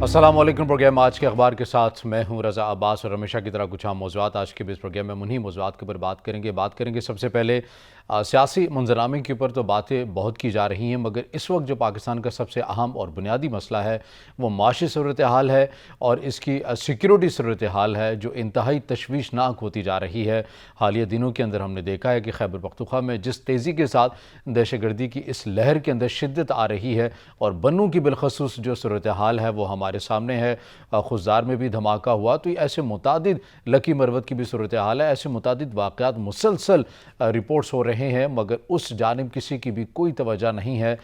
السلام علیکم۔ پروگرام آج کے اخبار کے ساتھ میں ہوں رضا عباس، اور ہمیشہ کی طرح کچھ عام موضوعات آج کے اس پروگرام میں انہی موضوعات کے اوپر بات کریں گے سب سے پہلے سیاسی منظرنامے کے اوپر تو باتیں بہت کی جا رہی ہیں، مگر اس وقت جو پاکستان کا سب سے اہم اور بنیادی مسئلہ ہے وہ معاشی صورتحال ہے، اور اس کی سیکیورٹی صورتحال ہے جو انتہائی تشویشناک ہوتی جا رہی ہے۔ حالیہ دنوں کے اندر ہم نے دیکھا ہے کہ خیبر پختونخوا میں جس تیزی کے ساتھ دہشت گردی کی اس لہر کے اندر شدت آ رہی ہے، اور بنوں کی بالخصوص جو صورتحال ہے وہ ہمارے سامنے ہے۔ خزدار میں بھی دھماکہ ہوا، تو ایسے متعدد لکی مروت کی بھی صورتحال ہے، ایسے متعدد واقعات مسلسل رپورٹس ہو رہے ہیں، مگر اس جانب کسی کی بھی کوئی توجہ نہیں ہے۔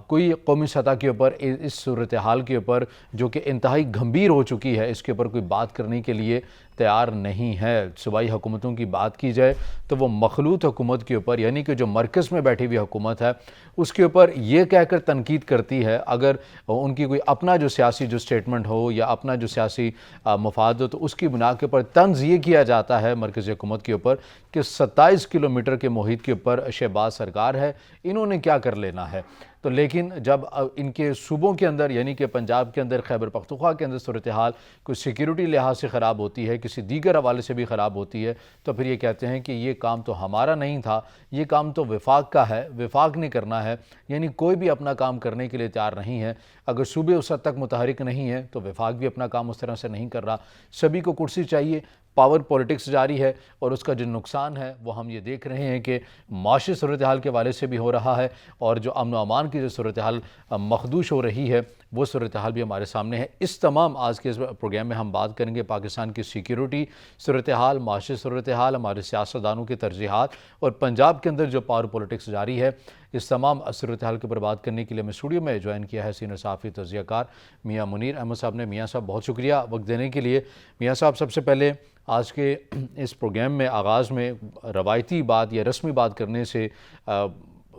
کوئی قومی سطح کے اوپر اس صورتحال کے اوپر جو کہ انتہائی گھمبیر ہو چکی ہے، اس کے اوپر کوئی بات کرنے کے لیے تیار نہیں ہے۔ صوبائی حکومتوں کی بات کی جائے تو وہ مخلوط حکومت کے اوپر، یعنی کہ جو مرکز میں بیٹھی ہوئی حکومت ہے، اس کے اوپر یہ کہہ کر تنقید کرتی ہے، اگر ان کی کوئی اپنا جو سیاسی جو سٹیٹمنٹ ہو یا اپنا جو سیاسی مفاد ہو، تو اس کی بنا کے اوپر طنز یہ کیا جاتا ہے مرکزی حکومت کے اوپر کہ 27 کلومیٹر کے محیط کے اوپر شہباز سرکار ہے، انہوں نے کیا کر لینا ہے۔ تو لیکن جب ان کے صوبوں کے اندر، یعنی کہ پنجاب کے اندر، خیبر پختونخوا کے اندر صورتحال کوئی سیکیورٹی لحاظ سے خراب ہوتی ہے، کسی دیگر حوالے سے بھی خراب ہوتی ہے، تو پھر یہ کہتے ہیں کہ یہ کام تو ہمارا نہیں تھا، یہ کام تو وفاق کا ہے، وفاق نے کرنا ہے۔ یعنی کوئی بھی اپنا کام کرنے کے لیے تیار نہیں ہے۔ اگر صوبے اس حد تک متحرک نہیں ہیں تو وفاق بھی اپنا کام اس طرح سے نہیں کر رہا۔ سبھی کو کرسی چاہیے، پاور پولیٹکس جاری ہے، اور اس کا جو نقصان ہے وہ ہم یہ دیکھ رہے ہیں کہ معاشی صورتحال کے حوالے سے بھی ہو رہا ہے، اور جو امن و امان کی جو صورتحال مخدوش ہو رہی ہے وہ صورتحال بھی ہمارے سامنے ہے۔ اس تمام آج کے اس پروگرام میں ہم بات کریں گے پاکستان کی سیکیورٹی صورتحال، معاشی صورتحال، ہمارے سیاستدانوں کی ترجیحات، اور پنجاب کے اندر جو پاور پولیٹکس جاری ہے، اس تمام صورتحال کے اوپر بات کرنے کے لیے میں اسٹوڈیو میں جوائن کیا ہے سینئر صحافی تجزیہ کار میاں منیر احمد صاحب نے۔ میاں صاحب بہت شکریہ وقت دینے کے لیے۔ میاں صاحب، سب سے پہلے آج کے اس پروگرام میں آغاز میں روایتی بات یا رسمی بات کرنے سے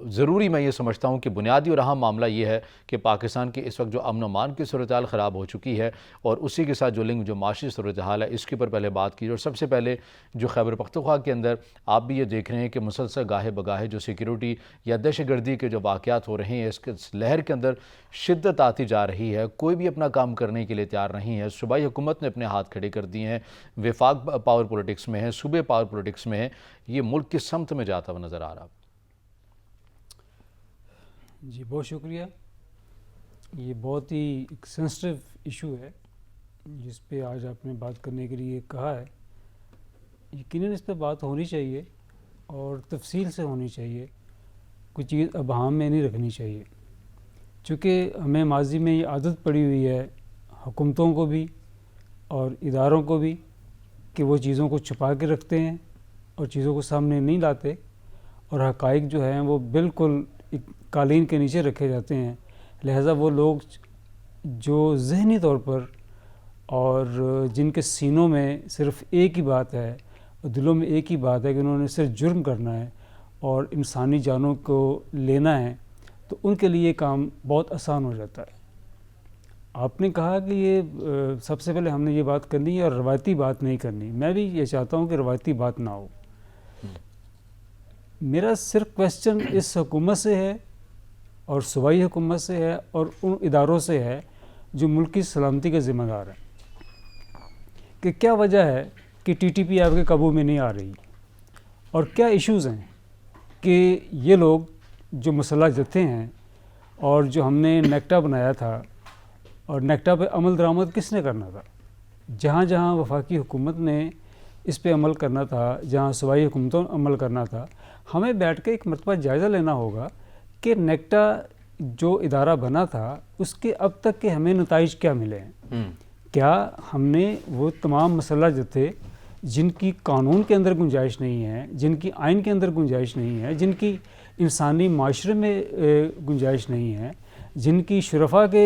ضروری میں یہ سمجھتا ہوں کہ بنیادی اور اہم معاملہ یہ ہے کہ پاکستان کی اس وقت جو امن و امان کی صورتحال خراب ہو چکی ہے، اور اسی کے ساتھ جو لنک جو معاشی صورتحال ہے، اس کے اوپر پہلے بات کی۔ اور سب سے پہلے جو خیبر پختونخوا کے اندر آپ بھی یہ دیکھ رہے ہیں کہ مسلسل گاہے بگاہے جو سیکیورٹی یا دہشت گردی کے جو واقعات ہو رہے ہیں، اس کے لہر کے اندر شدت آتی جا رہی ہے، کوئی بھی اپنا کام کرنے کے لیے تیار نہیں ہے۔ صوبائی حکومت نے اپنے ہاتھ کھڑے کر دیے ہیں، وفاق پاور پولیٹکس میں ہے، صوبے پاور پولیٹکس میں ہے۔ یہ ملک کس سمت میں جاتا ہوا نظر آ رہا؟ جی بہت شکریہ۔ یہ بہت ہی ایک سینسٹیو ایشو ہے جس پہ آج آپ نے بات کرنے کے لیے کہا ہے۔ یقیناً اس پہ بات ہونی چاہیے، اور تفصیل سے ہونی چاہیے، کوئی چیز ابہام میں نہیں رکھنی چاہیے، چونکہ ہمیں ماضی میں یہ عادت پڑی ہوئی ہے، حکومتوں کو بھی اور اداروں کو بھی، کہ وہ چیزوں کو چھپا کے رکھتے ہیں اور چیزوں کو سامنے نہیں لاتے، اور حقائق جو ہیں وہ بالکل ایک قالین کے نیچے رکھے جاتے ہیں۔ لہٰذا وہ لوگ جو ذہنی طور پر اور جن کے سینوں میں صرف ایک ہی بات ہے اور دلوں میں ایک ہی بات ہے کہ انہوں نے صرف جرم کرنا ہے اور انسانی جانوں کو لینا ہے، تو ان کے لیے کام بہت آسان ہو جاتا ہے۔ آپ نے کہا کہ یہ سب سے پہلے ہم نے یہ بات کرنی ہے اور روایتی بات نہیں کرنی۔ میں بھی یہ چاہتا ہوں کہ روایتی بات نہ ہو۔ میرا صرف کویسچن اس حکومت سے ہے اور صوبائی حکومت سے ہے اور ان اداروں سے ہے جو ملک کی سلامتی کے ذمہ دار ہیں، کہ کیا وجہ ہے کہ ٹی ٹی پی آپ کے قابو میں نہیں آ رہی، اور کیا ایشوز ہیں کہ یہ لوگ جو مسلح جتھے ہیں اور جو ہم نے نیکٹا بنایا تھا، اور نیکٹا پہ عمل درآمد کس نے کرنا تھا؟ جہاں جہاں وفاقی حکومت نے اس پہ عمل کرنا تھا، جہاں صوبائی حکومتوں نے عمل کرنا تھا، ہمیں بیٹھ کے ایک مرتبہ جائزہ لینا ہوگا کہ نیکٹا جو ادارہ بنا تھا اس کے اب تک کے ہمیں نتائج کیا ملے ہیں۔ کیا ہم نے وہ تمام مسلح جتھے جن کی قانون کے اندر گنجائش نہیں ہے، جن کی آئین کے اندر گنجائش نہیں ہے، جن کی انسانی معاشرے میں گنجائش نہیں ہے، جن کی شرفا کے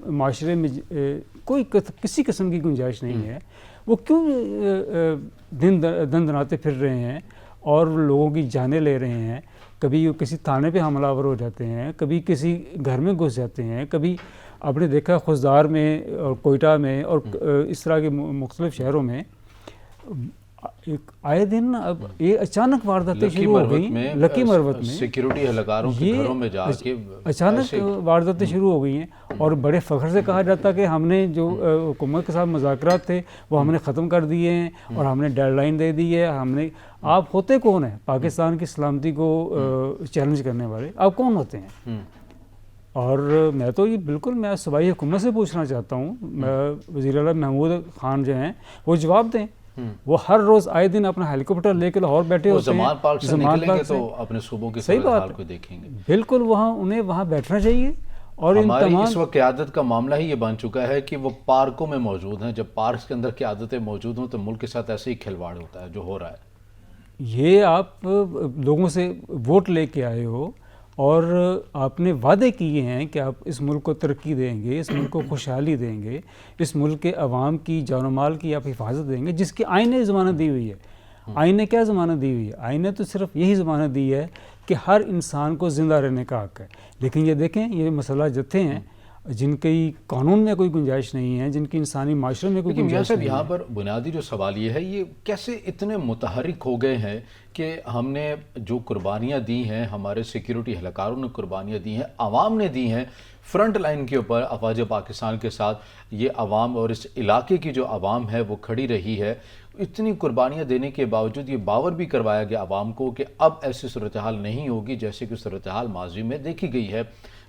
معاشرے میں کوئی کسی قسم کی گنجائش نہیں ہے، وہ کیوں دن دناتے پھر رہے ہیں اور لوگوں کی جانیں لے رہے ہیں؟ کبھی وہ کسی تھانے پہ حملہ آور ہو جاتے ہیں، کبھی کسی گھر میں گھس جاتے ہیں، کبھی آپ نے دیکھا خزدار میں اور کوئٹہ میں اور اس طرح کے مختلف شہروں میں ایک آئے دن اب یہ اچانک وارداتیں شروع ہو گئی لکی مروت میں، سیکیورٹی اہلکاروں کے گھروں میں جا کے اچانک وارداتیں شروع ہو گئی ہیں، اور بڑے فخر سے کہا جاتا کہ ہم نے جو حکومت کے ساتھ مذاکرات تھے وہ ہم نے ختم کر دیے ہیں اور ہم نے ڈیڈ لائن دے دی ہے. ہم نے آپ ہوتے کون ہیں پاکستان کی سلامتی کو چیلنج کرنے والے؟ آپ کون ہوتے ہیں؟ اور میں تو یہ بالکل میں صوبائی حکومت سے پوچھنا چاہتا ہوں، وزیر اعلیٰ محمود خان جو ہیں وہ جواب دیں. وہ ہر روز آئے دن اپنا ہیلی کاپٹر لے کے لاہور بیٹھے ہوتے ہیں، زمان پارک سے نکلیں گے تو اپنے صوبوں کے صورتحال کو دیکھیں گے. بالکل انہیں وہاں بیٹھنا چاہیے. اور ہماری اس وقت قیادت کا معاملہ ہی یہ بن چکا ہے کہ وہ پارکوں میں موجود ہیں. جب پارکس کے اندر قیادتیں موجود ہوں تو ملک کے ساتھ ایسے ہی کھلواڑ ہوتا ہے جو ہو رہا ہے. یہ آپ لوگوں سے ووٹ لے کے آئے ہو اور آپ نے وعدے کیے ہیں کہ آپ اس ملک کو ترقی دیں گے، اس ملک کو خوشحالی دیں گے، اس ملک کے عوام کی جان و مال کی آپ حفاظت دیں گے، جس کی آئین نے ضمانت دی ہوئی ہے. آئین نے کیا ضمانت دی ہوئی ہے؟ آئین نے تو صرف یہی ضمانت دی ہے کہ ہر انسان کو زندہ رہنے کا حق ہے. لیکن یہ دیکھیں یہ مسلح جتھے ہیں جن کی قانون میں کوئی گنجائش نہیں ہے، جن کی انسانی معاشرے میں کوئی گنجائش نہیں ہے. یہاں پر بنیادی جو سوال یہ ہے، یہ کیسے اتنے متحرک ہو گئے ہیں کہ ہم نے جو قربانیاں دی ہیں، ہمارے سیکیورٹی اہلکاروں نے قربانیاں دی ہیں، عوام نے دی ہیں فرنٹ لائن کے اوپر افواج پاکستان کے ساتھ، یہ عوام اور اس علاقے کی جو عوام ہے وہ کھڑی رہی ہے. اتنی قربانیاں دینے کے باوجود یہ باور بھی کروایا گیا عوام کو کہ اب ایسی صورتحال نہیں ہوگی جیسے کہ صورتحال ماضی میں دیکھی گئی ہے.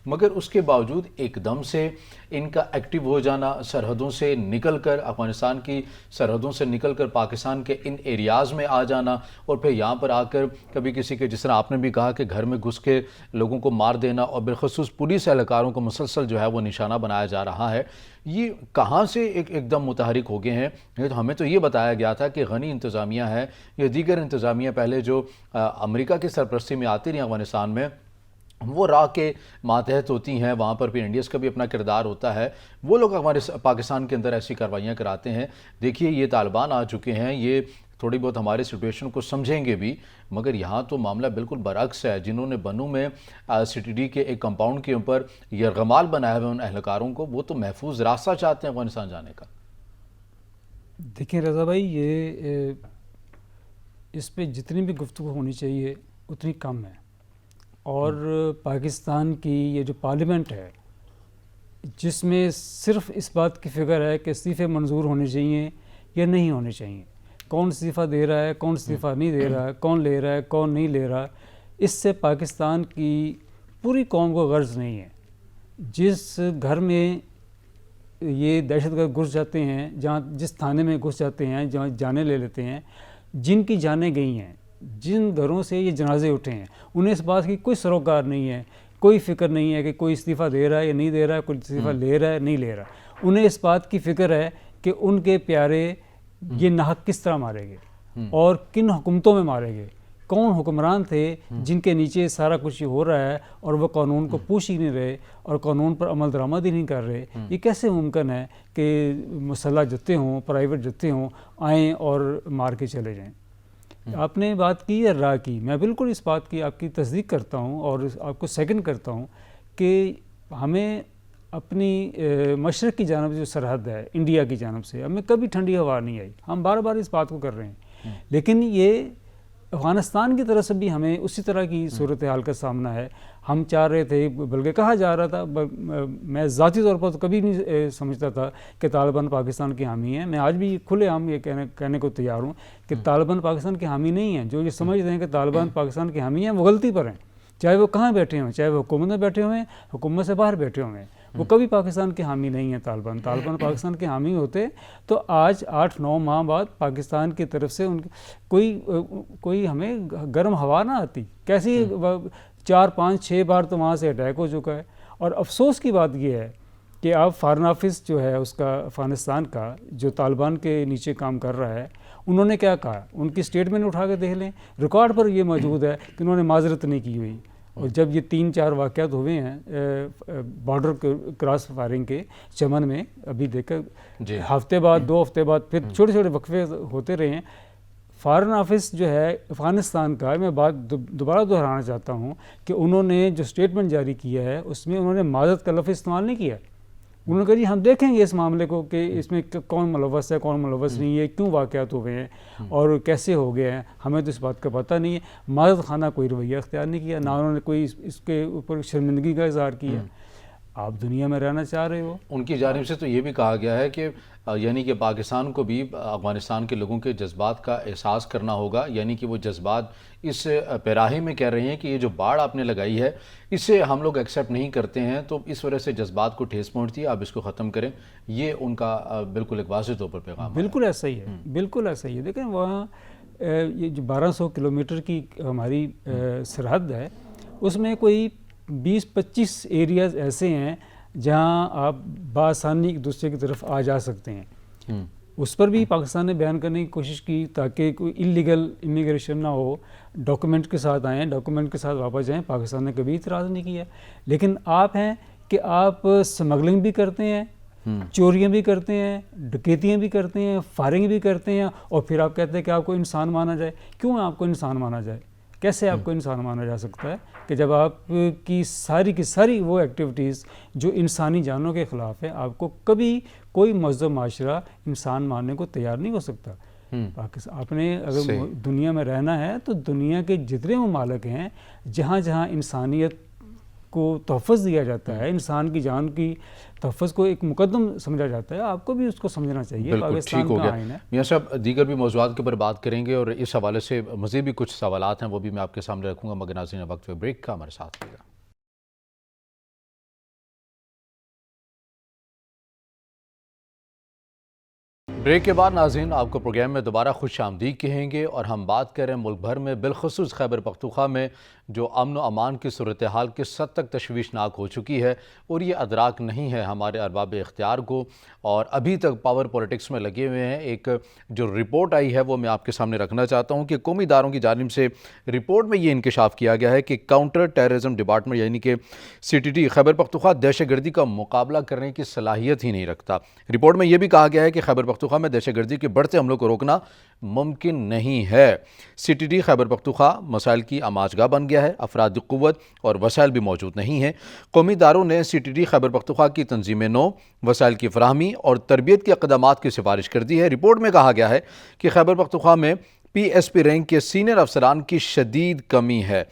مگر اس کے باوجود ایک دم سے ان کا ایکٹیو ہو جانا، سرحدوں سے نکل کر، افغانستان کی سرحدوں سے نکل کر پاکستان کے ان ایریاز میں آ جانا، اور پھر یہاں پر آ کر کبھی کسی کے، جس طرح آپ نے بھی کہا کہ گھر میں گھس کے لوگوں کو مار دینا، اور بالخصوص پولیس اہلکاروں کو مسلسل جو ہے وہ نشانہ بنایا جا رہا ہے. یہ کہاں سے ایک دم متحرک ہو گئے ہیں؟ ہمیں تو یہ بتایا گیا تھا کہ غنی انتظامیہ ہے یا دیگر انتظامیہ پہلے جو امریکہ کی سرپرستی میں آتی رہی افغانستان میں، وہ راہ کے ماتحت ہوتی ہیں، وہاں پر بھی انڈیز کا بھی اپنا کردار ہوتا ہے. وہ لوگ ہمارے پاکستان کے اندر ایسی کاروائیاں کراتے ہیں. دیکھیے یہ طالبان آ چکے ہیں، یہ تھوڑی بہت ہمارے سچویشن کو سمجھیں گے بھی، مگر یہاں تو معاملہ بالکل برعکس ہے. جنہوں نے بنو میں سی ٹی ڈی کے ایک کمپاؤنڈ کے اوپر یرغمال بنایا ہوئے ان اہلکاروں کو، وہ تو محفوظ راستہ چاہتے ہیں افغانستان جانے کا. دیکھیں رضا بھائی، یہ اس پہ جتنی بھی گفتگو ہونی چاہیے اتنی کم ہے. اور پاکستان کی یہ جو پارلیمنٹ ہے جس میں صرف اس بات کی فکر ہے کہ استعفے منظور ہونے چاہیے یا نہیں ہونے چاہیے، کون استعفیٰ دے رہا ہے، کون استعفیٰ نہیں دے رہا ہے، کون لے رہا ہے، کون نہیں لے رہا، اس سے پاکستان کی پوری قوم کو غرض نہیں ہے. جس گھر میں یہ دہشت گرد گھس جاتے ہیں، جس تھانے میں گھس جاتے ہیں، جہاں جانیں لے لیتے ہیں، جن کی جانیں گئی ہیں، جن گھروں سے یہ جنازے اٹھے ہیں، انہیں اس بات کی کوئی سروکار نہیں ہے، کوئی فکر نہیں ہے کہ کوئی استعفیٰ دے رہا ہے یا نہیں دے رہا ہے، کوئی استعفیٰ لے رہا ہے نہیں لے رہا. انہیں اس بات کی فکر ہے کہ ان کے پیارے یہ ناحق کس طرح مارے گئے اور کن حکومتوں میں مارے گئے، کون حکمران تھے جن کے نیچے سارا کچھ یہ ہو رہا ہے اور وہ قانون کو پوچھ ہی نہیں رہے اور قانون پر عمل درآمد ہی نہیں کر رہے. یہ کیسے ممکن ہے کہ مسلح جتھے ہوں، پرائیویٹ جتھے ہوں، آئیں اور مار کے چلے جائیں؟ آپ نے بات کی ہے راہ کی، میں بالکل اس بات کی آپ کی تصدیق کرتا ہوں اور آپ کو سیکنڈ کرتا ہوں کہ ہمیں اپنی مشرق کی جانب جو سرحد ہے انڈیا کی جانب سے، ہمیں کبھی ٹھنڈی ہوا نہیں آئی. ہم بار بار اس بات کو کر رہے ہیں، لیکن یہ افغانستان کی طرف سے بھی ہمیں اسی طرح کی صورتحال کا سامنا ہے. ہم چاہ رہے تھے، بلکہ کہا جا رہا تھا، میں ذاتی طور پر تو کبھی نہیں سمجھتا تھا کہ طالبان پاکستان کے حامی ہیں. میں آج بھی کھلے عام یہ کہنے کو تیار ہوں کہ طالبان پاکستان کے حامی نہیں ہیں. جو یہ سمجھتے ہیں کہ طالبان پاکستان کے حامی ہیں وہ غلطی پر ہیں، چاہے وہ کہاں بیٹھے ہوں، چاہے وہ حکومت میں بیٹھے ہوئے ہیں، حکومت سے باہر بیٹھے ہوئے ہیں، وہ کبھی پاکستان کے حامی نہیں ہیں. طالبان پاکستان کے حامی ہوتے تو آج 8-9 ماہ بعد پاکستان کی طرف سے ان کوئی ہمیں گرم ہوا نہ آتی. کیسی 4-5-6 بار تو وہاں سے اٹیک ہو چکا ہے. اور افسوس کی بات یہ ہے کہ اب فارن آفس جو ہے اس کا افغانستان کا، جو طالبان کے نیچے کام کر رہا ہے، انہوں نے کیا کہا، ان کی اسٹیٹمنٹ اٹھا کے دیکھ لیں، ریکارڈ پر یہ موجود ہے کہ انہوں نے معذرت نہیں کی ہوئی. اور جب یہ 3-4 واقعات ہوئے ہیں بارڈر کراس فائرنگ کے چمن میں، ابھی دیکھا ہفتے بعد 2 ہفتے بعد پھر چھوٹے چھوٹے وقفے ہوتے رہے ہیں. فارن آفس جو ہے افغانستان کا، میں بات دوبارہ دہرانا چاہتا ہوں کہ انہوں نے جو اسٹیٹمنٹ جاری کیا ہے اس میں انہوں نے معذرت کا لفظ استعمال نہیں کیا. انہوں نے کہا جی ہم دیکھیں گے اس معاملے کو کہ اس میں کون ملوث ہے کون ملوث نہیں ہے، کیوں واقعات ہوئے ہیں اور کیسے ہو گئے ہیں، ہمیں تو اس بات کا پتہ نہیں ہے۔ معذرت خانہ کوئی رویہ اختیار نہیں کیا، نہ انہوں نے کوئی اس کے اوپر شرمندگی کا اظہار کیا۔ آپ دنیا میں رہنا چاہ رہے ہو۔ ان کی جانب سے تو یہ بھی کہا گیا ہے کہ یعنی کہ پاکستان کو بھی افغانستان کے لوگوں کے جذبات کا احساس کرنا ہوگا، یعنی کہ وہ جذبات اس پیراہے میں کہہ رہے ہیں کہ یہ جو باڑھ آپ نے لگائی ہے اسے ہم لوگ ایکسیپٹ نہیں کرتے ہیں، تو اس وجہ سے جذبات کو ٹھیس پہنچتی ہے، آپ اس کو ختم کریں۔ یہ ان کا بالکل ایک واضح طور پر پیغام ہے۔ بالکل ایسا ہی ہے، بالکل ایسا ہی ہے۔ دیکھیں وہاں یہ جو 1200 کلومیٹر کی ہماری سرحد ہے، اس میں کوئی 20-25 ایریاز ایسے ہیں جہاں آپ بآسانی ایک دوسرے کی طرف آ جا سکتے ہیں۔ اس پر بھی پاکستان نے بیان کرنے کی کوشش کی تاکہ کوئی انلیگل امیگریشن نہ ہو، ڈاکومنٹ کے ساتھ آئیں، ڈاکومنٹ کے ساتھ واپس جائیں۔ پاکستان نے کبھی اعتراض نہیں کیا، لیکن آپ ہیں کہ آپ سمگلنگ بھی کرتے ہیں، چوریاں بھی کرتے ہیں، ڈکیتیاں بھی کرتے ہیں، فائرنگ بھی کرتے ہیں، اور پھر آپ کہتے ہیں کہ آپ کو انسان مانا جائے۔ کیوں آپ کو انسان مانا جائے؟ کیسے آپ کو انسان مانا جا سکتا ہے کہ جب آپ کی ساری وہ ایکٹیویٹیز جو انسانی جانوں کے خلاف ہے، آپ کو کبھی کوئی مہذب معاشرہ انسان ماننے کو تیار نہیں ہو سکتا۔ پاکستان آپ نے اگر دنیا میں رہنا ہے تو دنیا کے جتنے ممالک ہیں جہاں جہاں انسانیت کو تحفظ دیا جاتا ہے، انسان کی جان کی تحفظ کو ایک مقدم سمجھا جاتا ہے، آپ کو بھی اس کو سمجھنا چاہیے۔ پاکستان کا آئین ہے۔ میاں صاحب دیگر بھی موضوعات کے اوپر بات کریں گے، اور اس حوالے سے مزید بھی کچھ سوالات ہیں وہ بھی میں آپ کے سامنے رکھوں گا، مگر ناظرین وقت پہ بریک کا ہمارے ساتھ رہیے گا۔ بریک کے بعد ناظرین آپ کو پروگرام میں دوبارہ خوش آمدید کہیں گے، اور ہم بات کر رہے ہیں ملک بھر میں بالخصوص خیبر پختونخوا میں جو امن و امان کی صورتحال کس حد تک تشویشناک ہو چکی ہے، اور یہ ادراک نہیں ہے ہمارے ارباب اختیار کو، اور ابھی تک پاور پولیٹکس میں لگے ہوئے ہیں۔ ایک جو رپورٹ آئی ہے وہ میں آپ کے سامنے رکھنا چاہتا ہوں کہ قومی اداروں کی جانب سے رپورٹ میں یہ انکشاف کیا گیا ہے کہ کاؤنٹر ٹیررزم ڈپارٹمنٹ یعنی کہ CTD خیبر پختونخوا دہشت گردی کا مقابلہ کرنے کی صلاحیت ہی نہیں رکھتا۔ رپورٹ میں یہ بھی کہا گیا ہے کہ خیبر پختونخوا میں دہشت گردی کے بڑھتے حملوں کو روکنا ممکن نہیں ہے۔ CTD خیبر پختونخوا مسائل کی آماج گاہ بن گیا ہے، افرادی قوت اور وسائل بھی موجود نہیں ہیں۔ قومی اداروں نے CTD خیبر پختونخوا کی تنظیم نو، وسائل کی فراہمی اور تربیت کے اقدامات کی سفارش کر دی ہے۔ رپورٹ میں کہا گیا ہے کہ خیبر پختونخوا میں PSP رینک کے سینئر افسران کی شدید کمی ہے۔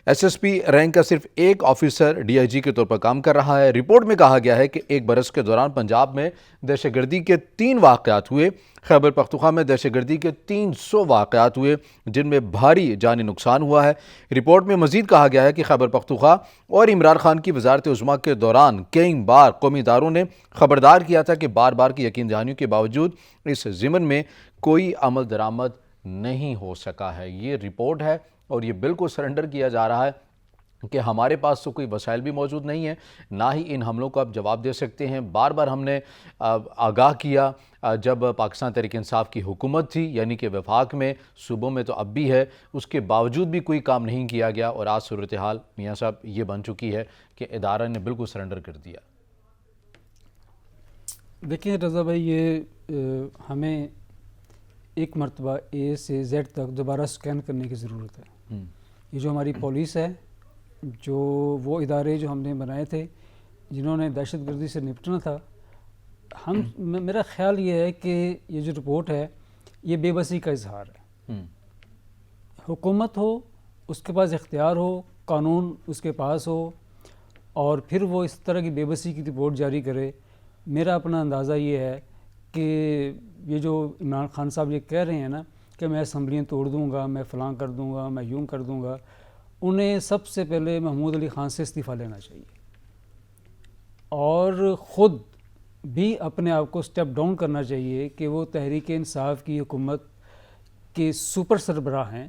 SSP رینک کا صرف ایک آفیسر DIG کے طور پر کام کر رہا ہے۔ رپورٹ میں کہا گیا ہے کہ ایک برس کے دوران پنجاب میں دہشت گردی کے 3 واقعات ہوئے، خیبر پختونخوا میں دہشت گردی کے 300 واقعات ہوئے جن میں بھاری جانی نقصان ہوا ہے۔ رپورٹ میں مزید کہا گیا ہے کہ خیبر پختونخوا اور عمران خان کی وزارت عظمیٰ کے دوران کئی بار قومی اداروں نے خبردار کیا تھا کہ بار بار کی یقین دہانیوں کے باوجود اس ضمن میں کوئی عمل درآمد نہیں ہو سکا ہے۔ یہ رپورٹ ہے، اور یہ بالکل سرنڈر کیا جا رہا ہے کہ ہمارے پاس تو کوئی وسائل بھی موجود نہیں ہیں، نہ ہی ان حملوں کو آپ جواب دے سکتے ہیں۔ بار بار ہم نے آگاہ کیا جب پاکستان تحریک انصاف کی حکومت تھی، یعنی کہ وفاق میں، صوبوں میں تو اب بھی ہے، اس کے باوجود بھی کوئی کام نہیں کیا گیا، اور آج صورتحال میاں صاحب یہ بن چکی ہے کہ ادارہ نے بالکل سرنڈر کر دیا۔ دیکھیں رضا بھائی، یہ ہمیں ایک مرتبہ A سے Z تک دوبارہ سکین کرنے کی ضرورت ہے۔ یہ جو ہماری پولیس ہے، جو وہ ادارے جو ہم نے بنائے تھے جنہوں نے دہشت گردی سے نپٹنا تھا، میرا خیال یہ ہے کہ یہ جو رپورٹ ہے یہ بے بسی کا اظہار ہے۔ حکومت ہو، اس کے پاس اختیار ہو، قانون اس کے پاس ہو، اور پھر وہ اس طرح کی بے بسی کی رپورٹ جاری کرے۔ میرا اپنا اندازہ یہ ہے کہ یہ جو عمران خان صاحب یہ کہہ رہے ہیں نا کہ میں اسمبلیاں توڑ دوں گا، میں فلاں کر دوں گا، میں یوں کر دوں گا، انہیں سب سے پہلے محمود علی خان سے استعفیٰ لینا چاہیے، اور خود بھی اپنے آپ کو سٹیپ ڈاؤن کرنا چاہیے کہ وہ تحریک انصاف کی حکومت کے سپر سربراہ ہیں،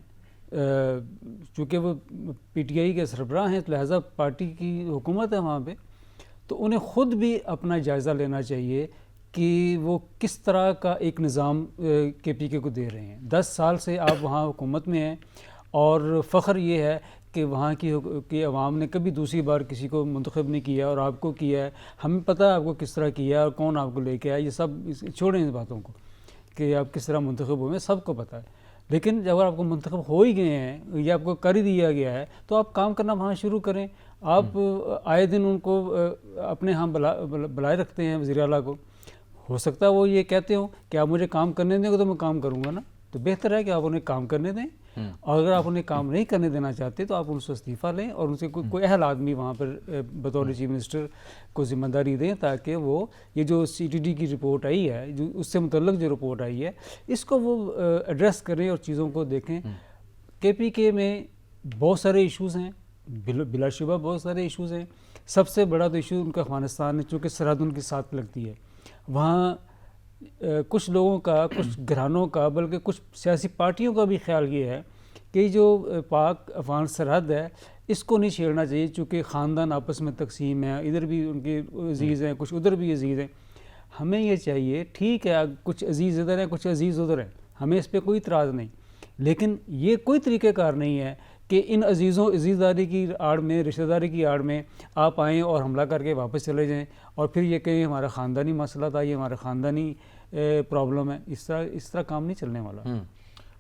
چونکہ وہ PTI کے سربراہ ہیں، لہٰذا پارٹی کی حکومت ہے وہاں پہ، تو انہیں خود بھی اپنا جائزہ لینا چاہیے کہ وہ کس طرح کا ایک نظام KPK کو دے رہے ہیں۔ 10 سال سے آپ وہاں حکومت میں ہیں، اور فخر یہ ہے کہ وہاں کی عوام نے کبھی دوسری بار کسی کو منتخب نہیں کیا، اور آپ کو کیا ہے۔ ہمیں پتہ ہے آپ کو کس طرح کیا ہے اور کون آپ کو لے کے آیا، یہ سب چھوڑیں اس باتوں کو کہ آپ کس طرح منتخب ہوئے ہیں، سب کو پتہ ہے۔ لیکن جب آپ کو منتخب ہو ہی گئے ہیں یا آپ کو کر ہی دیا گیا ہے تو آپ کام کرنا وہاں شروع کریں۔ آپ آئے دن ان کو اپنے ہاں بلائے رکھتے ہیں وزیر اعلیٰ کو. ہو سکتا ہے وہ یہ کہتے ہوں کہ آپ مجھے کام کرنے دیں گے تو میں کام کروں گا نا. تو بہتر ہے کہ آپ انہیں کام کرنے دیں, اور اگر آپ انہیں کام نہیں کرنے دینا چاہتے تو آپ ان سے استعفیٰ لیں اور ان سے کوئی اہل آدمی وہاں پر بطور چیف منسٹر کو ذمہ داری دیں, تاکہ وہ یہ جو CTD کی رپورٹ آئی ہے, جو اس سے متعلق جو رپورٹ آئی ہے, اس کو وہ ایڈریس کریں اور چیزوں کو دیکھیں. KPK میں بہت سارے ایشوز ہیں, بلا شبہ بہت سارے ایشوز ہیں. سب سے بڑا تو ایشو ان کا افغانستان ہے, چونکہ سرحد ان کے ساتھ لگتی ہے. وہاں کچھ لوگوں کا, کچھ گھرانوں کا, بلکہ کچھ سیاسی پارٹیوں کا بھی خیال یہ ہے کہ جو پاک افغان سرحد ہے اس کو نہیں چھیڑنا چاہیے, چونکہ خاندان آپس میں تقسیم ہے, ادھر بھی ان کے عزیز ہیں, کچھ ادھر بھی عزیز ہیں. ہمیں یہ چاہیے, ٹھیک ہے کچھ عزیز ادھر ہیں, کچھ عزیز ادھر ہیں, ہمیں اس پہ کوئی اعتراض نہیں, لیکن یہ کوئی طریقہ کار نہیں ہے کہ ان عزیزداری کی آڑ میں, رشتہ داری کی آڑ میں آپ آئیں اور حملہ کر کے واپس چلے جائیں اور پھر یہ کہیں ہمارا خاندانی مسئلہ تھا, یہ ہمارا خاندانی پرابلم ہے. اس طرح کام نہیں چلنے والا.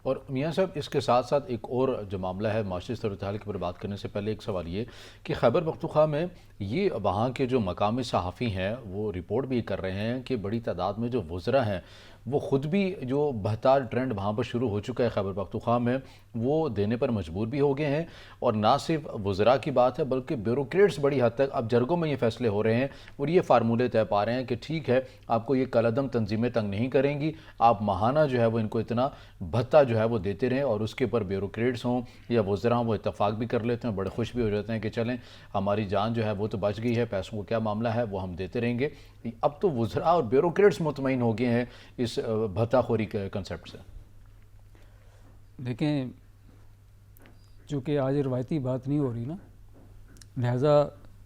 اور میاں صاحب اس کے ساتھ ساتھ ایک اور جو معاملہ ہے معاشی صورتحال کے اوپر بات کرنے سے پہلے ایک سوال یہ کہ خیبر پختونخوا میں یہ وہاں کے جو مقامی صحافی ہیں وہ رپورٹ بھی کر رہے ہیں کہ بڑی تعداد میں جو وزراء ہیں وہ خود بھی جو بہتر ٹرینڈ وہاں پر شروع ہو چکا ہے خیبر پختونخوا میں وہ دینے پر مجبور بھی ہو گئے ہیں. اور نہ صرف وزراء کی بات ہے بلکہ بیوروکریٹس بڑی حد تک اب جرگوں میں یہ فیصلے ہو رہے ہیں اور یہ فارمولے طے پا رہے ہیں کہ ٹھیک ہے آپ کو یہ کالعدم تنظیمیں تنگ نہیں کریں گی, آپ ماہانہ جو ہے وہ ان کو اتنا بھتہ جو ہے وہ دیتے رہیں اور اس کے اوپر بیوروکریٹس ہوں یا وزراء ہوں وہ اتفاق بھی کر لیتے ہیں, بڑے خوش بھی ہو جاتے ہیں کہ چلیں ہماری جان جو ہے وہ تو بچ گئی ہے, پیسوں کو کیا معاملہ ہے وہ ہم دیتے رہیں گے. اب تو وزراء اور بیوروکریٹس مطمئن ہو گئے ہیں اس بھتہ خوری کے کنسیپٹ سے. دیکھیں چونکہ آج روایتی بات نہیں ہو رہی نا, لہٰذا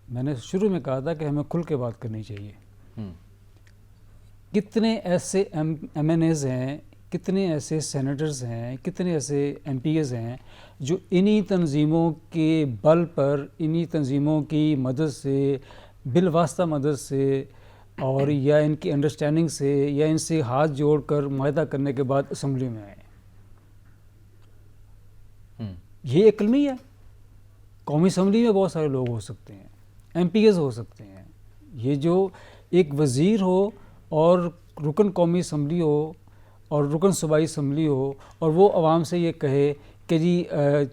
میں نے شروع میں کہا تھا کہ ہمیں کھل کے بات کرنی چاہیے. کتنے ایسے MNAs ہیں, کتنے ایسے سینیٹرز ہیں, کتنے ایسے MPs ہیں جو انہی تنظیموں کے بل پر, انہی تنظیموں کی مدد سے, بالواسطہ مدد سے اور یا ان کی انڈرسٹینڈنگ سے یا ان سے ہاتھ جوڑ کر معاہدہ کرنے کے بعد اسمبلی میں آئے. یہ ایک علمی ہے. قومی اسمبلی میں بہت سارے لوگ ہو سکتے ہیں, MPs ہو سکتے ہیں. یہ جو ایک وزیر ہو اور رکن قومی اسمبلی ہو اور رکن صوبائی اسمبلی ہو اور وہ عوام سے یہ کہے کہ جی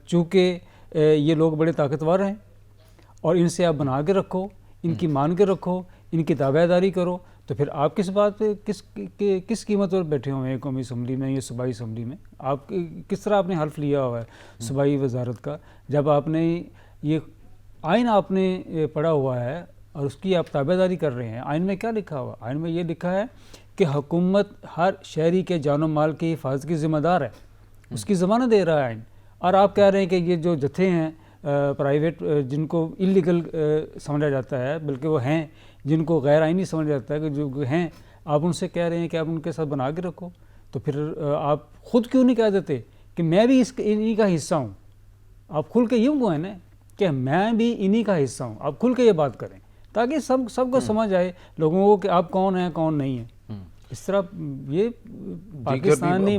چونکہ یہ لوگ بڑے طاقتور ہیں اور ان سے آپ بنا کے رکھو, ان کی مان کے رکھو, ان کی تابع داری کرو, تو پھر آپ کس بات پہ کس قیمت پر بیٹھے ہوئے ہیں قومی اسمبلی میں یا صوبائی اسمبلی میں؟ آپ کس طرح آپ نے حلف لیا ہوا ہے صوبائی وزارت کا جب آپ نے یہ آئین آپ نے پڑھا ہوا ہے اور اس کی آپ تابع داری کر رہے ہیں؟ آئین میں کیا لکھا ہوا؟ آئین میں یہ لکھا ہے کہ حکومت ہر شہری کے جان و مال کی حفاظت کی ذمہ دار ہے, اس کی ضمانت دے رہا ہے آئین. اور آپ کہہ رہے ہیں کہ یہ جو جتھے ہیں پرائیویٹ جن کو اللیگل سمجھا جاتا ہے, بلکہ وہ ہیں جن کو غیر آئینی سمجھا جاتا ہے کہ جو ہیں, آپ ان سے کہہ رہے ہیں کہ آپ ان کے ساتھ بنا کے رکھو. تو پھر آپ خود کیوں نہیں کہہ دیتے کہ میں بھی انہی کا حصہ ہوں؟ آپ کھل کے یوں کہیں نا کہ میں بھی انہی کا حصہ ہوں. آپ کھل کے یہ بات کریں تاکہ سب کو سمجھ آئے لوگوں کو کہ آپ کون ہیں کون نہیں ہیں. اس طرح یہ پاکستانی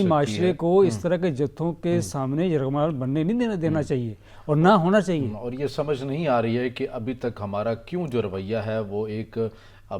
معاشرے کو اس طرح کے جتھوں کے سامنے یرغمال بننے نہیں دینا چاہیے اور نہ ہونا چاہیے. اور یہ سمجھ نہیں آ رہی ہے کہ ابھی تک ہمارا کیوں جو رویہ ہے وہ ایک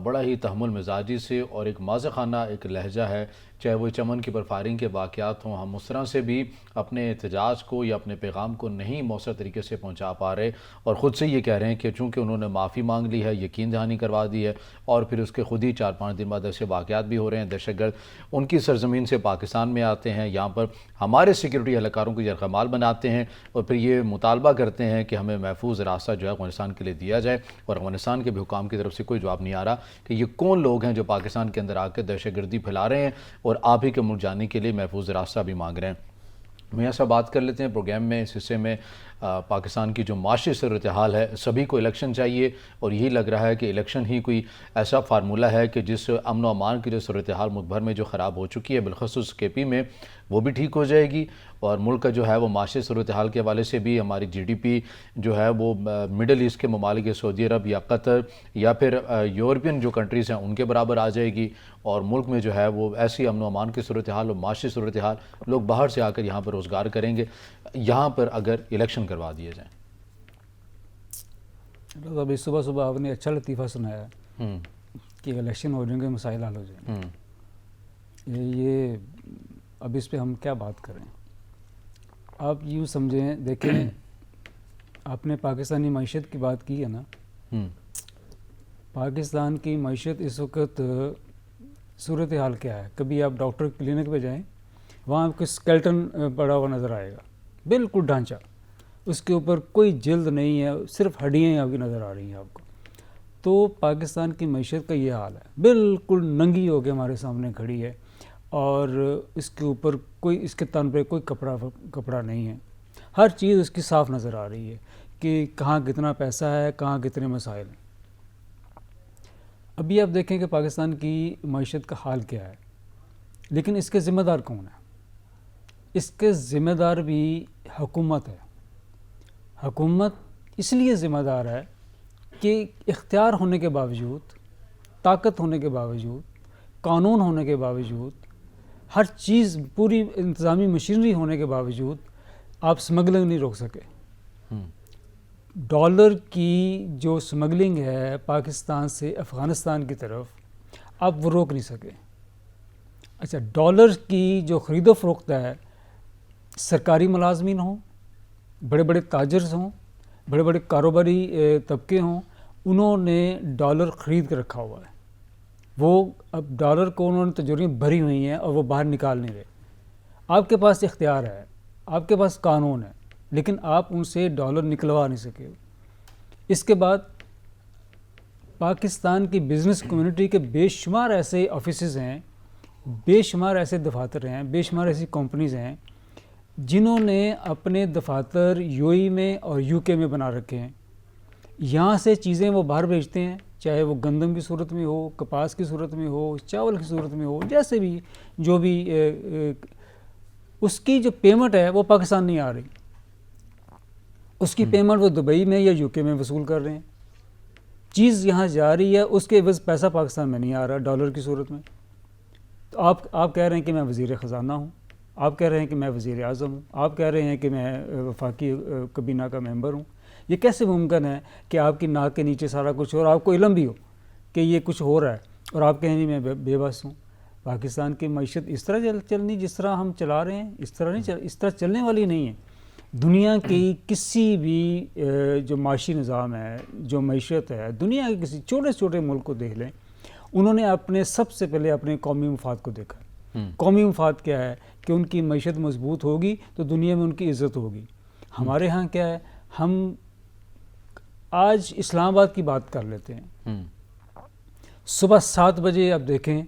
بڑا ہی تحمل مزاجی سے اور ایک مازخانہ ایک لہجہ ہے, چاہے وہ چمن کی برفائرنگ کے واقعات ہوں, ہم اس طرح سے بھی اپنے احتجاج کو یا اپنے پیغام کو نہیں مؤثر طریقے سے پہنچا پا رہے اور خود سے یہ کہہ رہے ہیں کہ چونکہ انہوں نے معافی مانگ لی ہے, یقین دہانی کروا دی ہے اور پھر اس کے خود ہی 4-5 دن بعد ایسے واقعات بھی ہو رہے ہیں. دہشت گرد ان کی سرزمین سے پاکستان میں آتے ہیں, یہاں پر ہمارے سیکیورٹی اہلکاروں کو یرغمال بناتے ہیں اور پھر یہ مطالبہ کرتے ہیں کہ ہمیں محفوظ راستہ جو ہے افغانستان کے لیے دیا جائے. اور افغانستان کے بھی حکام کی طرف سے کوئی جواب نہیں آ رہا کہ یہ کون لوگ ہیں جو پاکستان کے اندر آ کے دہشت گردی پھیلا رہے ہیں اور آپ ہی کے ملک جانے کے لیے محفوظ راستہ بھی مانگ رہے ہیں. میاں صاحب بات کر لیتے ہیں پروگرام میں اس حصے میں پاکستان کی جو معاشی صورتحال ہے. سبھی کو الیکشن چاہیے اور یہی لگ رہا ہے کہ الیکشن ہی کوئی ایسا فارمولہ ہے کہ جس امن و امان کی جو صورتحال ملک بھر میں جو خراب ہو چکی ہے بالخصوص KP میں وہ بھی ٹھیک ہو جائے گی. اور ملک کا جو ہے وہ معاشی صورتحال کے حوالے سے بھی ہماری GDP جو ہے وہ مڈل ایسٹ کے ممالک سعودی عرب یا قطر یا پھر یورپین جو کنٹریز ہیں ان کے برابر آ جائے گی. اور ملک میں جو ہے وہ ایسی امن و امان کی صورتحال اور معاشی صورتحال, لوگ باہر سے آ کر یہاں پر روزگار کریں گے. یہاں پر اگر الیکشن کروا دیے جائیں؟ ابھی صبح صبح آپ نے اچھا لطیفہ سنایا ہوں کہ الیکشن ہو جائیں گے، مسائل حل ہو جائیں ہوں گے. یہ اب اس پہ ہم کیا بات کریں؟ آپ یوں سمجھیں، دیکھیں آپ نے پاکستانی معیشت کی بات کی ہے نا. ہوں پاکستان کی معیشت اس وقت صورتحال کیا ہے؟ کبھی آپ ڈاکٹر کلینک پہ جائیں، وہاں آپ کو اسکیلٹن پڑا ہوا نظر آئے گا، بالکل ڈھانچہ، اس کے اوپر کوئی جلد نہیں ہے، صرف ہڈیاں آپ کی نظر آ رہی ہیں آپ کو. تو پاکستان کی معیشت کا یہ حال ہے، بالکل ننگی ہو کے ہمارے سامنے کھڑی ہے، اور اس کے اوپر کوئی، اس کے تن پہ کوئی کپڑا نہیں ہے. ہر چیز اس کی صاف نظر آ رہی ہے کہ کہاں کتنا پیسہ ہے، کہاں کتنے مسائل ہیں. ابھی آپ دیکھیں کہ پاکستان کی معیشت کا حال کیا ہے، لیکن اس کے ذمہ دار کون ہیں؟ اس کے ذمہ دار بھی حکومت ہے. حکومت اس لیے ذمہ دار ہے کہ اختیار ہونے کے باوجود، طاقت ہونے کے باوجود، قانون ہونے کے باوجود، ہر چیز پوری انتظامی مشینری ہونے کے باوجود آپ سمگلنگ نہیں روک سکے. ڈالر کی جو سمگلنگ ہے پاکستان سے افغانستان کی طرف، آپ وہ روک نہیں سکے. اچھا، ڈالر کی جو خرید و فروخت ہے، سرکاری ملازمین ہوں، بڑے بڑے تاجرز ہوں، بڑے بڑے کاروباری طبقے ہوں، انہوں نے ڈالر خرید کے رکھا ہوا ہے. وہ اب ڈالر کو انہوں نے تجوریاں بھری ہوئی ہیں اور وہ باہر نکال نہیں رہے. آپ کے پاس اختیار ہے، آپ کے پاس قانون ہے، لیکن آپ ان سے ڈالر نکلوا نہیں سکے. اس کے بعد پاکستان کی بزنس کمیونٹی کے بے شمار ایسے آفیسز ہیں، بے شمار ایسے دفاتر ہیں، بے شمار ایسی کمپنیز ہیں جنہوں نے اپنے دفاتر یو ای میں اور یو کے میں بنا رکھے ہیں. یہاں سے چیزیں وہ باہر بھیجتے ہیں، چاہے وہ گندم کی صورت میں ہو، کپاس کی صورت میں ہو، چاول کی صورت میں ہو، جیسے بھی جو بھی اس کی جو پیمنٹ ہے وہ پاکستان نہیں آ رہی. اس کی پیمنٹ وہ دبئی میں یا یو کے میں وصول کر رہے ہیں. چیز یہاں جا رہی ہے، اس کے عوض پیسہ پاکستان میں نہیں آ رہا ڈالر کی صورت میں. تو آپ کہہ رہے ہیں کہ میں وزیر خزانہ ہوں، آپ کہہ رہے ہیں کہ میں وزیر اعظم ہوں، آپ کہہ رہے ہیں کہ میں وفاقی کابینہ کا ممبر ہوں. یہ کیسے ممکن ہے کہ آپ کی ناک کے نیچے سارا کچھ ہو اور آپ کو علم بھی ہو کہ یہ کچھ ہو رہا ہے، اور آپ کہیں نہیں میں بے بس ہوں؟ پاکستان کی معیشت اس طرح چلنی جس طرح ہم چلا رہے ہیں، اس طرح نہیں اس طرح چلنے والی نہیں ہے. دنیا کی کسی بھی جو معاشی نظام ہے، جو معیشت ہے، دنیا کے کسی چھوٹے سے چھوٹے ملک کو دیکھ لیں، انہوں نے اپنے سب سے پہلے اپنے قومی مفاد کو دیکھا. قومی مفاد کیا ہے کہ ان کی معیشت مضبوط ہوگی تو دنیا میں ان کی عزت ہوگی. ہمارے ہاں کیا ہے، ہم آج اسلام آباد کی بات کر لیتے ہیں. صبح 7 بجے آپ دیکھیں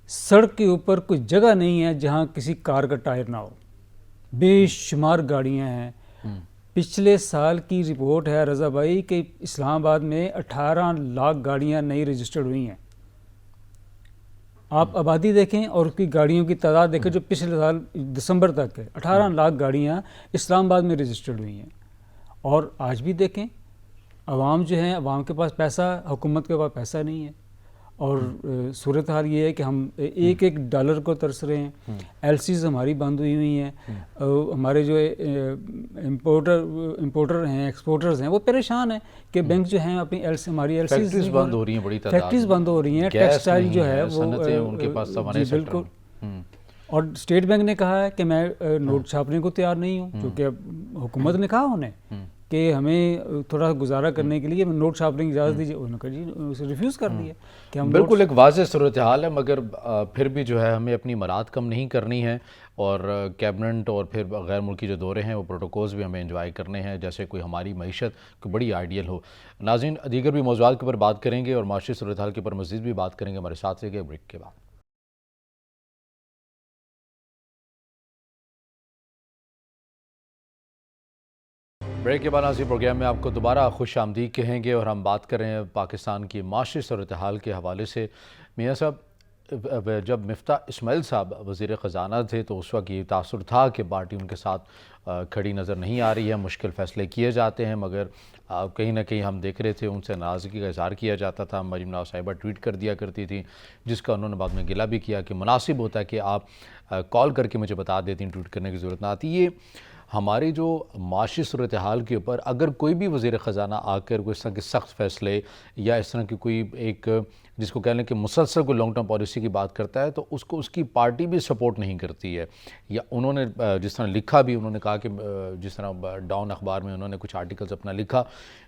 سڑک کے اوپر کوئی جگہ نہیں ہے جہاں کسی کار کا ٹائر نہ ہو، بے شمار گاڑیاں ہیں. پچھلے سال کی رپورٹ ہے رضا بھائی کہ اسلام آباد میں 18 لاکھ گاڑیاں نئی رجسٹرڈ ہوئی ہیں. آپ آبادی دیکھیں اور اس کی گاڑیوں کی تعداد دیکھیں جو پچھلے سال دسمبر تک ہے، 18 لاکھ گاڑیاں اسلام آباد میں رجسٹرڈ ہوئی ہیں. اور آج بھی دیکھیں عوام جو ہیں، عوام کے پاس پیسہ، حکومت کے پاس پیسہ نہیں ہے. اور صورتحال یہ ہے کہ ہم ایک ایک ڈالر کو ترس رہے ہیں. ایل سیز ہماری بند ہوئی ہیں. ہمارے جو امپورٹر ہیں، ایکسپورٹرز ہیں، وہ پریشان ہیں کہ بینک جو ہیں اپنی ہماری ایل سیز فیکٹریز بند ہو رہی ہیں، بڑی تعداد فیکٹریز بند ہو رہی ہیں. ٹیکسٹائل جو ہے وہ ان کے پاس جی بالکل. اور اسٹیٹ بینک نے کہا ہے کہ میں نوٹ چھاپنے کو تیار نہیں ہوں، کیونکہ حکومت نے کہا انہیں کہ ہمیں تھوڑا گزارا کرنے کے لیے نوٹ چھاپنے کی اجازت دیجیے. انہوں نے کہا جی اسے ریفیوز کر دیا کہ ہم بالکل ایک واضح صورتحال ہے. مگر پھر بھی جو ہے ہمیں اپنی مراد کم نہیں کرنی ہے، اور کیبنٹ اور پھر غیر ملکی جو دورے ہیں وہ پروٹوکولز بھی ہمیں انجوائے کرنے ہیں جیسے کوئی ہماری معیشت کوئی بڑی آئیڈیل ہو. ناظرین، دیگر بھی موضوعات کے اوپر بات کریں گے اور معاشی صورتحال کے اوپر مزید بھی بات کریں گے. ہمارے ساتھ رہیے گا بریک کے بعد. بریک کے بعد ناظرین پروگرام میں آپ کو دوبارہ خوش آمدید کہیں گے، اور ہم بات کر رہے ہیں پاکستان کی معاشی صورتحال کے حوالے سے. میاں صاحب، جب مفتاح اسماعیل صاحب وزیر خزانہ تھے تو اس وقت یہ تاثر تھا کہ پارٹی ان کے ساتھ کھڑی نظر نہیں آ رہی ہے، مشکل فیصلے کیے جاتے ہیں، مگر کہیں نہ کہیں ہم دیکھ رہے تھے ان سے ناراضگی کا اظہار کیا جاتا تھا. مریم نواز صاحبہ ٹویٹ کر دیا کرتی تھی، جس کا انہوں نے بعد میں گلہ بھی کیا کہ مناسب ہوتا ہے کہ آپ کال کر کے مجھے بتا دیتی، ٹویٹ کرنے کی ضرورت نہ آتی. یہ ہماری جو معاشی صورتحال کے اوپر اگر کوئی بھی وزیر خزانہ آ کر کوئی اس طرح کے سخت فیصلے یا اس طرح کی کوئی ایک جس کو کہہ لیں کہ مسلسل کوئی لانگ ٹرم پالیسی کی بات کرتا ہے تو اس کو اس کی پارٹی بھی سپورٹ نہیں کرتی ہے. یا انہوں نے جس طرح لکھا بھی، انہوں نے کہا کہ جس طرح ڈاؤن اخبار میں انہوں نے کچھ آرٹیکلز اپنا لکھا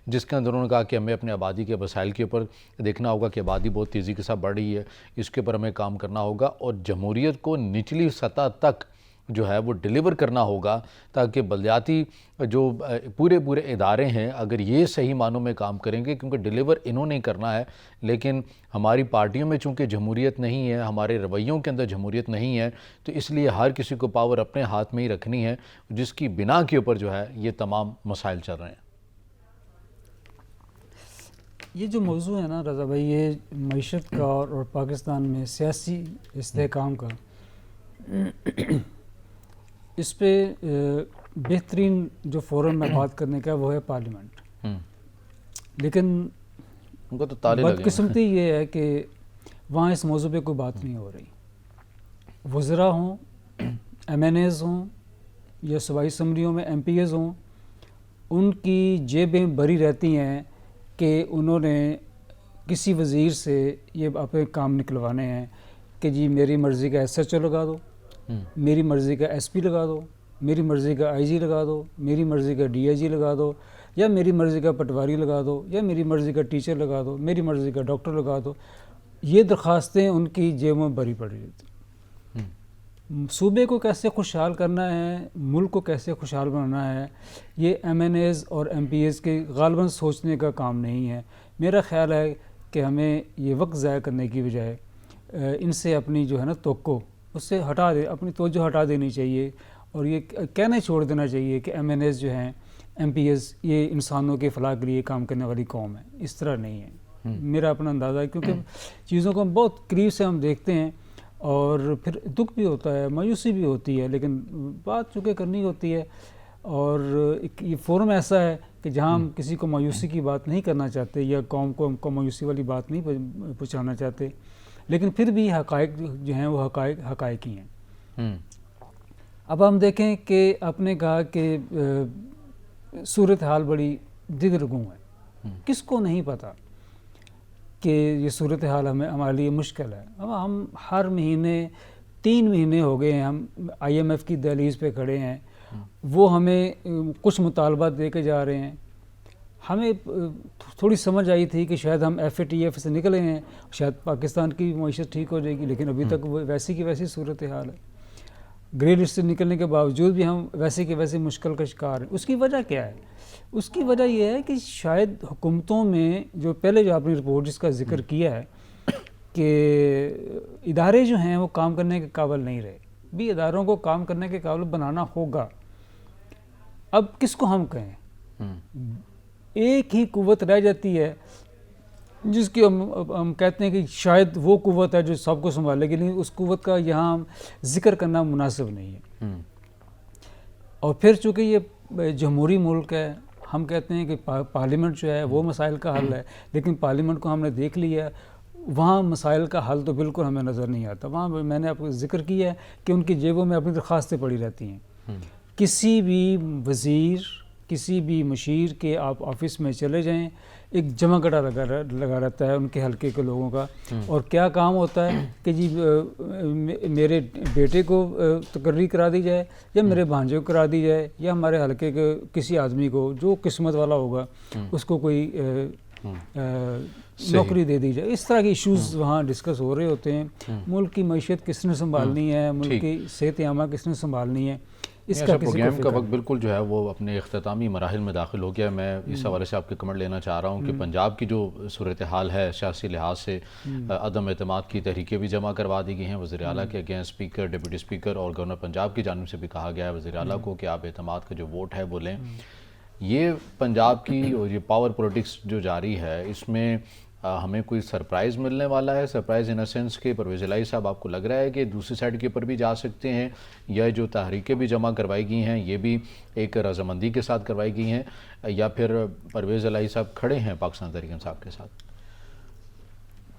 جس کے اندر انہوں نے کہا کہ ہمیں اپنے آبادی کے وسائل کے اوپر دیکھنا ہوگا کہ آبادی بہت تیزی کے ساتھ بڑھ رہی ہے، اس کے اوپر ہمیں کام کرنا ہوگا اور جمہوریت کو نچلی سطح تک جو ہے وہ ڈیلیور کرنا ہوگا تاکہ بلدیاتی جو پورے ادارے ہیں اگر یہ صحیح معنوں میں کام کریں گے، کیونکہ ڈیلیور انہوں نے کرنا ہے. لیکن ہماری پارٹیوں میں چونکہ جمہوریت نہیں ہے، ہمارے رویوں کے اندر جمہوریت نہیں ہے، تو اس لیے ہر کسی کو پاور اپنے ہاتھ میں ہی رکھنی ہے، جس کی بنا کے اوپر جو ہے یہ تمام مسائل چل رہے ہیں. یہ جو موضوع ہے نا رضا بھائی، یہ معیشت کا اور پاکستان میں سیاسی استحکام کا، اس پہ بہترین جو فورم میں بات کرنے کا وہ ہے پارلیمنٹ. لیکن ان کو تو تالے لگے ہیں. بدقسمتی یہ ہے کہ وہاں اس موضوع پہ کوئی بات نہیں ہو رہی. وزراء ہوں، ایم این ایز ہوں یا صوبائی اسمبلیوں میں ایم پی ایز ہوں، ان کی جیبیں بھری رہتی ہیں کہ انہوں نے کسی وزیر سے یہ اپنے کام نکلوانے ہیں کہ جی میری مرضی کا ایس ایچ او لگا دو، میری مرضی کا ایس پی لگا دو، میری مرضی کا آئی جی لگا دو، میری مرضی کا ڈی آئی جی لگا دو، یا میری مرضی کا پٹواری لگا دو، یا میری مرضی کا ٹیچر لگا دو، میری مرضی کا ڈاکٹر لگا دو. یہ درخواستیں ان کی جیبوں میں بھری پڑی رہتی. صوبے کو کیسے خوشحال کرنا ہے، ملک کو کیسے خوشحال بنانا ہے، یہ ایم این ایز اور ایم پی ایز کے غالباً سوچنے کا کام نہیں ہے. میرا خیال ہے کہ ہمیں یہ وقت ضائع کرنے کی بجائے ان سے اپنی جو ہے نا توقع اس سے ہٹا دے، اپنی توجہ ہٹا دینی چاہیے اور یہ کہنا چھوڑ دینا چاہیے کہ ایم این ایز جو ہیں، ایم پی ایز، یہ انسانوں کے فلاح کے لیے کام کرنے والی قوم ہے. اس طرح نہیں ہے. میرا اپنا اندازہ ہے، کیونکہ چیزوں کو ہم بہت قریب سے ہم دیکھتے ہیں اور پھر دکھ بھی ہوتا ہے، مایوسی بھی ہوتی ہے، لیکن بات چونکہ کرنی ہوتی ہے. اور یہ فورم ایسا ہے کہ جہاں ہم کسی کو مایوسی کی بات نہیں کرنا چاہتے یا قوم کو ہم کو مایوسی والی بات نہیں پہنچانا چاہتے، لیکن پھر بھی حقائق جو ہیں وہ حقائق ہی ہیں. اب ہم دیکھیں کہ آپ نے کہا کہ صورتحال بڑی دگرگوں ہے. کس کو نہیں پتہ کہ یہ صورتحال ہمارے لیے مشکل ہے. اب ہم ہر مہینے 3 مہینے ہو گئے ہیں ہم آئی ایم ایف کی دہلیز پہ کھڑے ہیں، وہ ہمیں کچھ مطالبات دے کے جا رہے ہیں. ہمیں تھوڑی سمجھ آئی تھی کہ شاید ہم ایف اے ٹی ایف سے نکلے ہیں، شاید پاکستان کی معیشت ٹھیک ہو جائے گی، لیکن ابھی تک وہ ویسی کی ویسی صورتحال ہے. گرے لسٹ سے نکلنے کے باوجود بھی ہم ویسے کے ویسے مشکل کا شکار ہیں. اس کی وجہ کیا ہے؟ اس کی وجہ یہ ہے کہ شاید حکومتوں میں جو پہلے جو آپ نے رپورٹ جس کا ذکر کیا ہے کہ ادارے جو ہیں وہ کام کرنے کے قابل نہیں رہے. بھی اداروں کو کام کرنے کے قابل بنانا ہوگا. اب کس کو ہم کہیں؟ ایک ہی قوت رہ جاتی ہے جس کی ہم کہتے ہیں کہ شاید وہ قوت ہے جو سب کو سنبھالے گی، لیکن اس قوت کا یہاں ذکر کرنا مناسب نہیں ہے. اور پھر چونکہ یہ جمہوری ملک ہے، ہم کہتے ہیں کہ پارلیمنٹ جو ہے وہ مسائل کا حل ہے، لیکن پارلیمنٹ کو ہم نے دیکھ لیا، وہاں مسائل کا حل تو بالکل ہمیں نظر نہیں آتا. وہاں میں نے آپ کو ذکر کیا ہے کہ ان کی جیبوں میں اپنی درخواستیں پڑی رہتی ہیں. کسی بھی وزیر، کسی بھی مشیر کے آپ آفس میں چلے جائیں، ایک جمع گڑا لگا رہتا ہے ان کے حلقے کے لوگوں کا. اور کیا کام ہوتا ہے کہ جی میرے بیٹے کو تقرری کرا دی جائے، یا میرے بھانجے کو کرا دی جائے، یا ہمارے حلقے کے کسی آدمی کو جو قسمت والا ہوگا اس کو کوئی نوکری دے دی جائے. اس طرح کے ایشوز وہاں ڈسکس ہو رہے ہوتے ہیں. ملک کی معیشت کس نے سنبھالنی ہے، ملک کی صحت عامہ کس نے سنبھالنی ہے، اس کا پروگرام کا وقت بالکل جو ہے وہ اپنے اختتامی مراحل میں داخل ہو گیا. میں اس حوالے سے آپ کے کمنٹ لینا چاہ رہا ہوں کہ پنجاب کی جو صورتحال ہے سیاسی لحاظ سے، عدم اعتماد کی تحریکیں بھی جمع کروا دی گئی ہیں وزیر اعلیٰ کے اگینسٹ، اسپیکر، ڈپٹی اسپیکر اور گورنر پنجاب کی جانب سے بھی کہا گیا ہے وزیر اعلیٰ کو کہ آپ اعتماد کا جو ووٹ ہے وہ لیں. یہ پنجاب کی اور یہ پاور پولیٹکس جو جاری ہے، اس میں ہمیں کوئی سرپرائز ملنے والا ہے؟ سرپرائز ان سینس کہ پرویز الہی صاحب آپ کو لگ رہا ہے کہ دوسری سائڈ کے اوپر بھی جا سکتے ہیں، یا جو تحریکیں بھی جمع کروائی گئی ہیں یہ بھی ایک رضامندی کے ساتھ کروائی گئی ہیں، یا پھر پرویز الہی صاحب کھڑے ہیں پاکستان تحریک انصاف کے ساتھ؟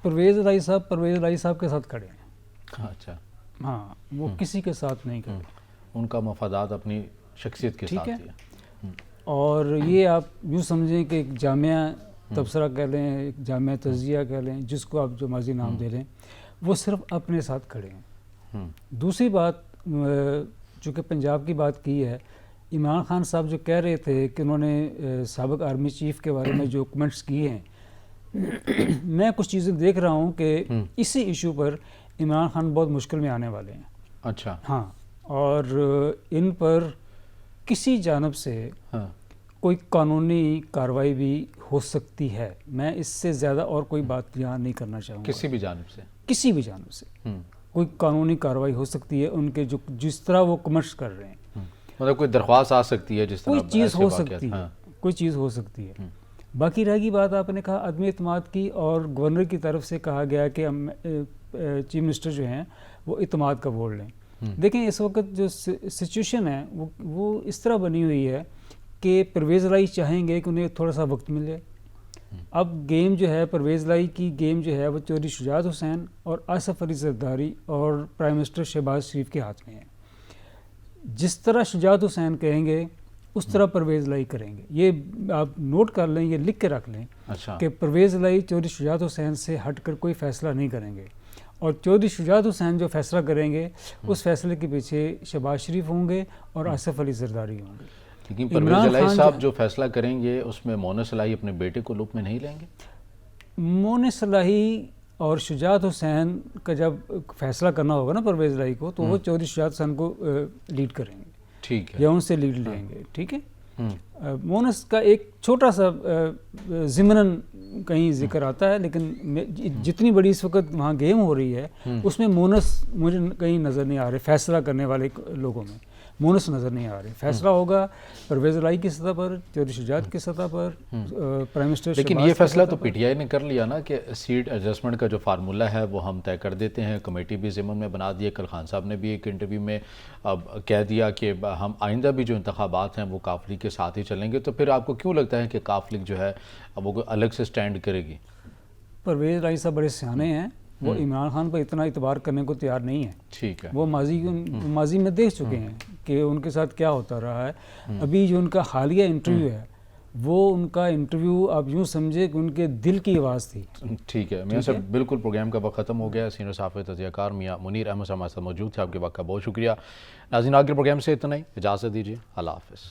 پرویز الہی صاحب کے ساتھ کھڑے ہیں. اچھا. ہاں، وہ کسی کے ساتھ نہیں کھڑے. ان کا مفادات اپنی شخصیت کے ٹھیک ساتھ ہے؟ ہی ہے۔ اور یہ آپ یوں سمجھیں کہ ایک جامعہ تبصرہ کہہ لیں، ایک جامعہ تجزیہ کہہ لیں، جس کو آپ جو مرضی نام دے لیں، وہ صرف اپنے ساتھ کھڑے ہیں۔ دوسری بات، چونکہ پنجاب کی بات کی ہے، عمران خان صاحب جو کہہ رہے تھے کہ انہوں نے سابق آرمی چیف کے بارے میں جو کمنٹس کیے ہیں، میں کچھ چیزیں دیکھ رہا ہوں کہ اسی ایشو پر عمران خان بہت مشکل میں آنے والے ہیں۔ اچھا، ہاں، اور ان پر کسی جانب سے کوئی قانونی کارروائی بھی ہو سکتی ہے۔ میں اس سے زیادہ اور کوئی بات یہاں نہیں کرنا چاہوں گا۔ کسی بھی جانب سے، کسی بھی جانب سے کوئی قانونی کارروائی ہو سکتی ہے ان کے جس طرح وہ کمنٹس کر رہے ہیں۔ مطلب کوئی درخواست آ سکتی ہے، جس طرح کوئی چیز ایسے ہو واقعات، سکتی ہے، ہاں۔ کوئی چیز ہو سکتی ہے۔ باقی رہ گئی بات، آپ نے کہا عدم اعتماد کی، اور گورنر کی طرف سے کہا گیا کہ ہم چیف منسٹر جو ہیں وہ اعتماد کا ووٹ لیں۔ دیکھیں اس وقت جو سچویشن ہے وہ اس طرح بنی ہوئی ہے کہ پرویز الہی چاہیں گے کہ انہیں تھوڑا سا وقت ملے۔ اب گیم جو ہے، پرویز الہی کی گیم جو ہے وہ چودھری شجاعت حسین اور آصف علی زرداری اور پرائم منسٹر شہباز شریف کے ہاتھ میں ہے۔ جس طرح شجاعت حسین کہیں گے اس طرح پرویز الہی کریں گے۔ یہ آپ نوٹ کر لیں، یہ لکھ کے رکھ لیں اچھا، کہ پرویز الہی چودھری شجاعت حسین سے ہٹ کر کوئی فیصلہ نہیں کریں گے، اور چودھری شجاعت حسین جو فیصلہ کریں گے اس فیصلے کے پیچھے شہباز شریف ہوں گے اور آصف علی زرداری ہوں گے۔ لیکن پرویز الہی صاحب جو فیصلہ کریں گے اس میں مونس الہی اپنے بیٹے کو لوپ میں نہیں لیں گے؟ مونس الہی اور شجاعت حسین کا جب فیصلہ کرنا ہوگا نا پرویز الہی کو، تو وہ چودھری شجاعت حسین کو لیڈ کریں گے، ٹھیک ہے، یا ان سے لیڈ لیں گے، ٹھیک ہے۔ مونس کا ایک چھوٹا سا ضمناً کہیں ذکر آتا ہے، لیکن جتنی بڑی اس وقت وہاں گیم ہو رہی ہے اس میں مونس مجھے کہیں نظر نہیں آ رہے، فیصلہ کرنے والے لوگوں میں مونس نظر نہیں آ رہے۔ فیصلہ ہوگا پرویز الہی کی سطح پر، چودھری شجاعت کی سطح پر، پرائم منسٹر لیکن یہ فیصلہ تو پی ٹی آئی نے کر لیا نا کہ سیٹ ایڈجسٹمنٹ کا جو فارمولہ ہے وہ ہم طے کر دیتے ہیں، کمیٹی بھی ضمن میں بنا دی ہے۔ کل خان صاحب نے بھی ایک انٹرویو میں کہہ دیا کہ ہم آئندہ بھی جو انتخابات ہیں وہ کاف لیگ کے ساتھ ہی چلیں گے۔ تو پھر آپ کو کیوں لگتا ہے کہ کاف لیگ جو ہے وہ کوئی الگ سے سٹینڈ کرے گی؟ پرویز الہی صاحب بڑے سیانے ہیں، وہ عمران خان پر اتنا اعتبار کرنے کو تیار نہیں ہے۔ ٹھیک ہے، وہ ماضی میں دیکھ چکے ہیں کہ ان کے ساتھ کیا ہوتا رہا ہے۔ ابھی جو ان کا حالیہ انٹرویو ہے وہ ان کا انٹرویو آپ یوں سمجھے کہ ان کے دل کی آواز تھی۔ ٹھیک ہے میاں صاحب، بالکل پروگرام کا وقت ختم ہو گیا۔ سینئر صحافی تجزیہ کار میاں منیر احمد صاحب ہمارے ساتھ موجود تھے، آپ کے وقت کا بہت شکریہ۔ ناظرین، آگے پروگرام سے اتنا ہی، اجازت دیجیے، اللہ حافظ۔